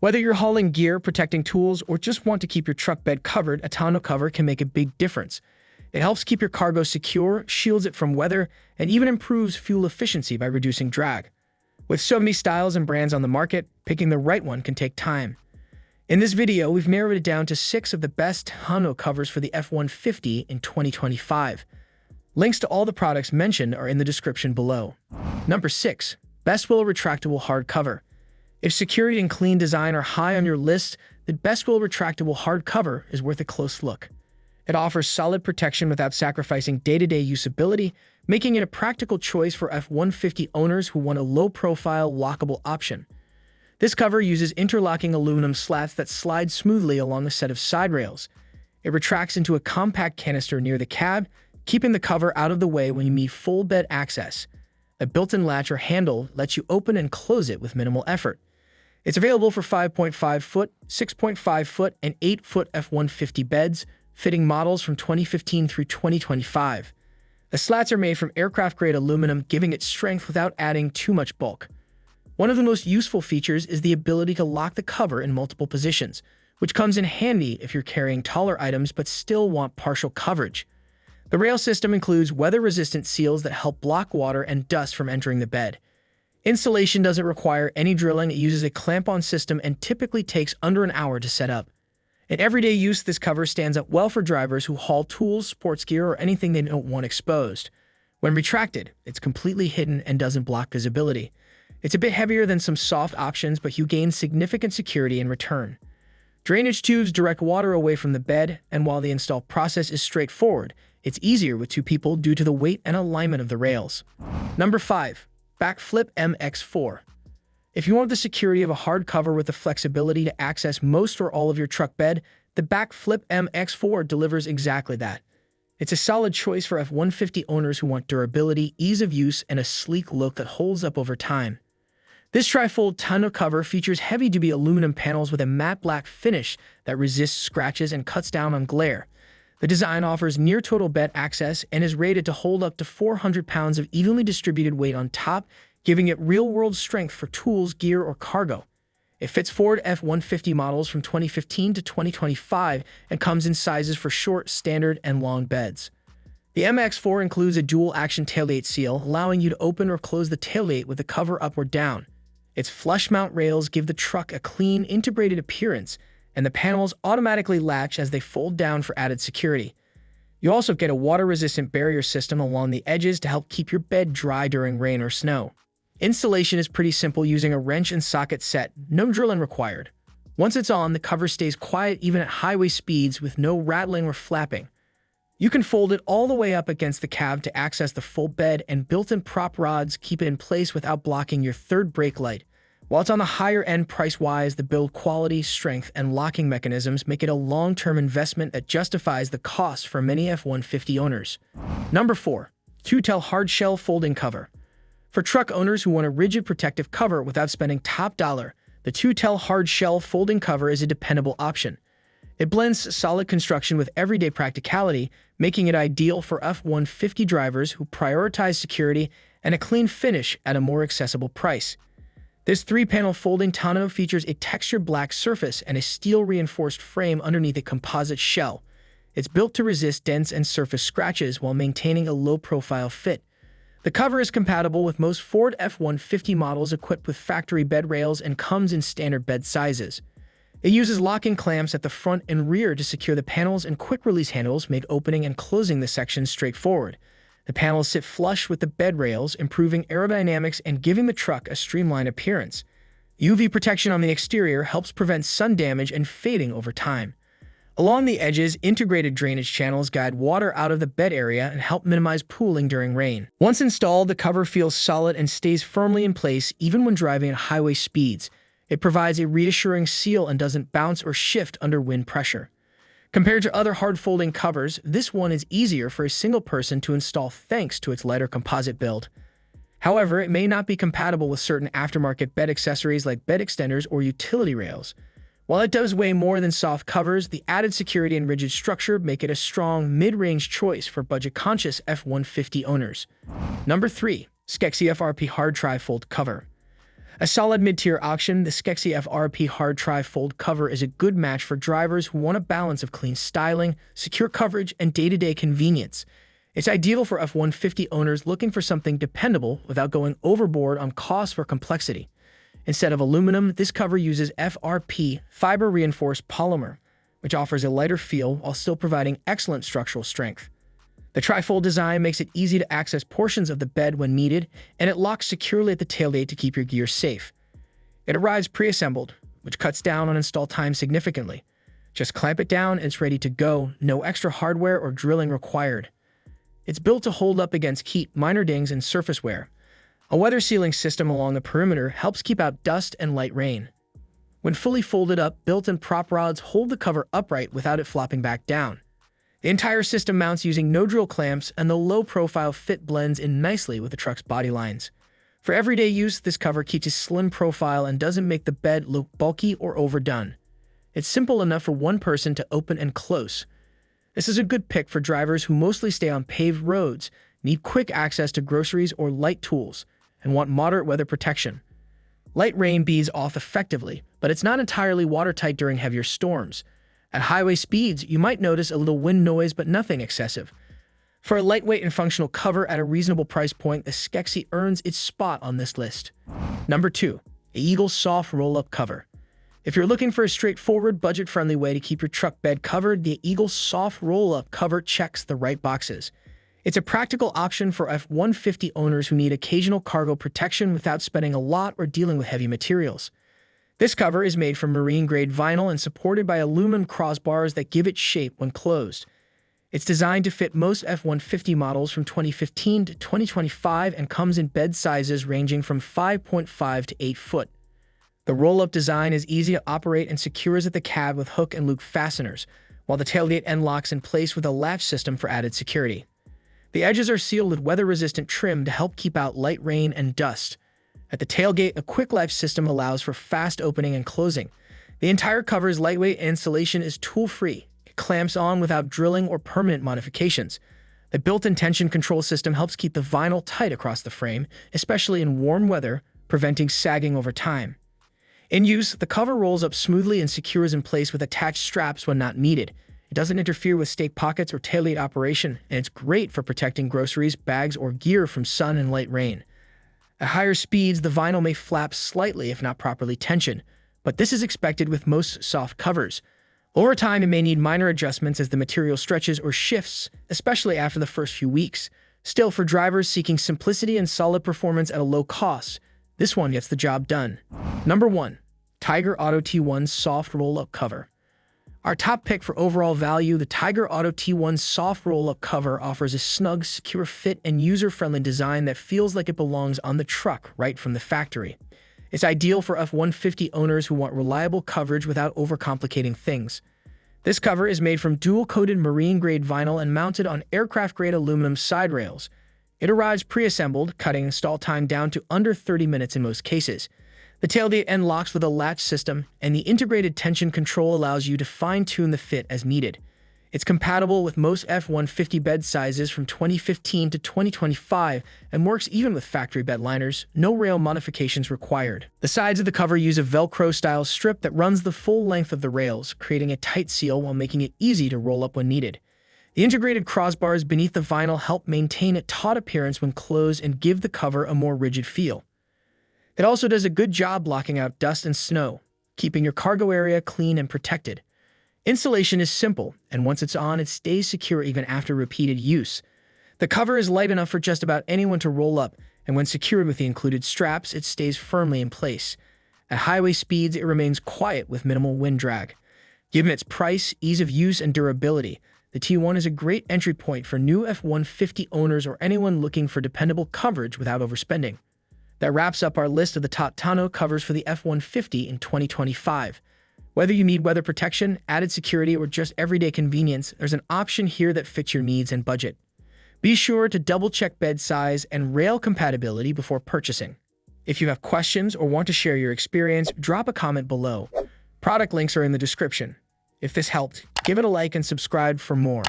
Whether you're hauling gear, protecting tools, or just want to keep your truck bed covered, a tonneau cover can make a big difference. It helps keep your cargo secure, shields it from weather, and even improves fuel efficiency by reducing drag. With so many styles and brands on the market, picking the right one can take time. In this video, we've narrowed it down to 6 of the best tonneau covers for the F-150 in 2025. Links to all the products mentioned are in the description below. Number 6. Bestwyll Retractable Hard Cover. If security and clean design are high on your list, the Bestwyll Retractable Hard Cover is worth a close look. It offers solid protection without sacrificing day-to-day usability, making it a practical choice for F-150 owners who want a low-profile, lockable option. This cover uses interlocking aluminum slats that slide smoothly along a set of side rails. It retracts into a compact canister near the cab, keeping the cover out of the way when you need full bed access. A built-in latch or handle lets you open and close it with minimal effort. It's available for 5.5-foot, 6.5-foot, and 8-foot F-150 beds, fitting models from 2015 through 2025. The slats are made from aircraft-grade aluminum, giving it strength without adding too much bulk. One of the most useful features is the ability to lock the cover in multiple positions, which comes in handy if you're carrying taller items but still want partial coverage. The rail system includes weather-resistant seals that help block water and dust from entering the bed. Installation doesn't require any drilling. It uses a clamp-on system and typically takes under an hour to set up. In everyday use, this cover stands up well for drivers who haul tools, sports gear, or anything they don't want exposed. When retracted, it's completely hidden and doesn't block visibility. It's a bit heavier than some soft options, but you gain significant security in return. Drainage tubes direct water away from the bed, and while the install process is straightforward, it's easier with 2 people due to the weight and alignment of the rails. Number 5. BAKFlip MX4. If you want the security of a hard cover with the flexibility to access most or all of your truck bed, the BAKFlip MX4 delivers exactly that. It's a solid choice for F-150 owners who want durability, ease of use, and a sleek look that holds up over time. This tri-fold tonneau cover features heavy-duty aluminum panels with a matte black finish that resists scratches and cuts down on glare. The design offers near-total bed access and is rated to hold up to 400 pounds of evenly distributed weight on top, giving it real-world strength for tools, gear, or cargo. It fits Ford F-150 models from 2015 to 2025 and comes in sizes for short, standard, and long beds. The MX4 includes a dual-action tailgate seal, allowing you to open or close the tailgate with the cover up or down. Its flush-mount rails give the truck a clean, integrated appearance, and the panels automatically latch as they fold down for added security. You also get a water-resistant barrier system along the edges to help keep your bed dry during rain or snow. Installation is pretty simple using a wrench and socket set, no drilling required. Once it's on, the cover stays quiet even at highway speeds with no rattling or flapping. You can fold it all the way up against the cab to access the full bed, and built-in prop rods keep it in place without blocking your third brake light. While it's on the higher end price-wise, the build quality, strength, and locking mechanisms make it a long-term investment that justifies the cost for many F-150 owners. Number 4. Tutel Hard Shell Folding Cover. For truck owners who want a rigid protective cover without spending top dollar, the Tutel Hard Shell Folding Cover is a dependable option. It blends solid construction with everyday practicality, making it ideal for F-150 drivers who prioritize security and a clean finish at a more accessible price. This 3-panel folding tonneau features a textured black surface and a steel-reinforced frame underneath a composite shell. It's built to resist dents and surface scratches while maintaining a low-profile fit. The cover is compatible with most Ford F-150 models equipped with factory bed rails and comes in standard bed sizes. It uses locking clamps at the front and rear to secure the panels, and quick-release handles make opening and closing the sections straightforward. The panels sit flush with the bed rails, improving aerodynamics and giving the truck a streamlined appearance. UV protection on the exterior helps prevent sun damage and fading over time. Along the edges, integrated drainage channels guide water out of the bed area and help minimize pooling during rain. Once installed, the cover feels solid and stays firmly in place even when driving at highway speeds. It provides a reassuring seal and doesn't bounce or shift under wind pressure. Compared to other hard-folding covers, this one is easier for a single person to install thanks to its lighter composite build. However, it may not be compatible with certain aftermarket bed accessories like bed extenders or utility rails. While it does weigh more than soft covers, the added security and rigid structure make it a strong mid-range choice for budget-conscious F-150 owners. Number 3. Bestwyll FRP Hard Tri-Fold Cover. A solid mid-tier option, the Skexy FRP Hard Tri-Fold cover is a good match for drivers who want a balance of clean styling, secure coverage, and day-to-day convenience. It's ideal for F-150 owners looking for something dependable without going overboard on cost or complexity. Instead of aluminum, this cover uses FRP, fiber-reinforced polymer, which offers a lighter feel while still providing excellent structural strength. The tri-fold design makes it easy to access portions of the bed when needed, and it locks securely at the tailgate to keep your gear safe. It arrives pre-assembled, which cuts down on install time significantly. Just clamp it down and it's ready to go, no extra hardware or drilling required. It's built to hold up against heat, minor dings, and surface wear. A weather sealing system along the perimeter helps keep out dust and light rain. When fully folded up, built-in prop rods hold the cover upright without it flopping back down. The entire system mounts using no-drill clamps, and the low-profile fit blends in nicely with the truck's body lines. For everyday use, this cover keeps a slim profile and doesn't make the bed look bulky or overdone. It's simple enough for one person to open and close. This is a good pick for drivers who mostly stay on paved roads, need quick access to groceries or light tools, and want moderate weather protection. Light rain beads off effectively, but it's not entirely watertight during heavier storms. At highway speeds, you might notice a little wind noise, but nothing excessive. For a lightweight and functional cover at a reasonable price point, the Skexy earns its spot on this list. Number 2. Eagle Soft Roll-Up Cover. If you're looking for a straightforward, budget-friendly way to keep your truck bed covered, the Eagle Soft Roll-Up Cover checks the right boxes. It's a practical option for F-150 owners who need occasional cargo protection without spending a lot or dealing with heavy materials. This cover is made from marine-grade vinyl and supported by aluminum crossbars that give it shape when closed. It's designed to fit most F-150 models from 2015 to 2025 and comes in bed sizes ranging from 5.5 to 8 foot. The roll-up design is easy to operate and secures at the cab with hook and loop fasteners, while the tailgate end locks in place with a latch system for added security. The edges are sealed with weather-resistant trim to help keep out light rain and dust. At the tailgate, a quick-life system allows for fast opening and closing. The entire cover's lightweight and installation is tool-free. It clamps on without drilling or permanent modifications. The built-in tension control system helps keep the vinyl tight across the frame, especially in warm weather, preventing sagging over time. In use, the cover rolls up smoothly and secures in place with attached straps when not needed. It doesn't interfere with stake pockets or tailgate operation, and it's great for protecting groceries, bags, or gear from sun and light rain. At higher speeds, the vinyl may flap slightly if not properly tensioned, but this is expected with most soft covers. Over time, it may need minor adjustments as the material stretches or shifts, especially after the first few weeks. Still, for drivers seeking simplicity and solid performance at a low cost, this one gets the job done. Number 1. Tiger Auto T1 Soft Roll-Up Cover. Our top pick for overall value, the Tiger Auto T1 Soft Roll-Up Cover offers a snug, secure fit and user-friendly design that feels like it belongs on the truck right from the factory. It's ideal for F-150 owners who want reliable coverage without overcomplicating things. This cover is made from dual-coated marine-grade vinyl and mounted on aircraft-grade aluminum side rails. It arrives pre-assembled, cutting install time down to under 30 minutes in most cases. The tailgate end locks with a latch system, and the integrated tension control allows you to fine-tune the fit as needed. It's compatible with most F-150 bed sizes from 2015 to 2025 and works even with factory bed liners, no rail modifications required. The sides of the cover use a Velcro-style strip that runs the full length of the rails, creating a tight seal while making it easy to roll up when needed. The integrated crossbars beneath the vinyl help maintain a taut appearance when closed and give the cover a more rigid feel. It also does a good job blocking out dust and snow, keeping your cargo area clean and protected. Installation is simple, and once it's on, it stays secure even after repeated use. The cover is light enough for just about anyone to roll up, and when secured with the included straps, it stays firmly in place. At highway speeds, it remains quiet with minimal wind drag. Given its price, ease of use, and durability, the T1 is a great entry point for new F-150 owners or anyone looking for dependable coverage without overspending. That wraps up our list of the top tonneau covers for the F-150 in 2025. Whether you need weather protection, added security, or just everyday convenience, there's an option here that fits your needs and budget. Be sure to double-check bed size and rail compatibility before purchasing. If you have questions or want to share your experience, drop a comment below. Product links are in the description. If this helped, give it a like and subscribe for more.